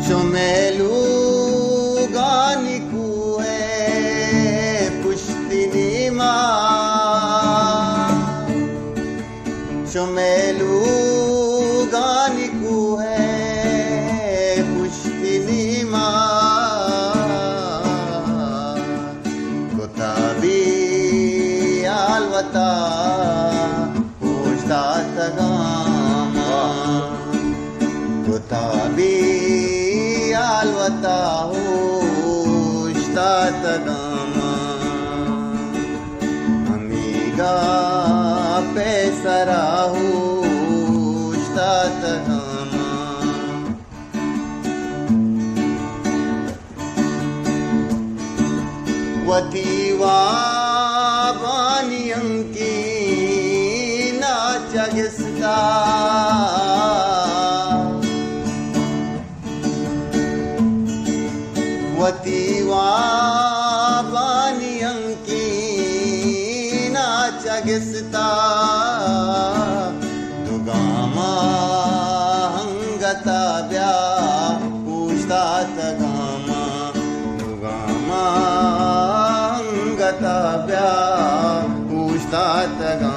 शोमेलू गानिकुए पुष्टिनिमा शोमेलू गानिकुए पुष्टिनिमा कोताबी आलवता पुष्टातगामा कोताबी alwata hushtatagama amiga pesara hushtatagama watiwa baniyanki nachagista वतीवा बानियंकी नाचगिस्ता दुगामा हंगता ब्या पूछतात gamma दुगामा हंगता ब्या पूछतात gamma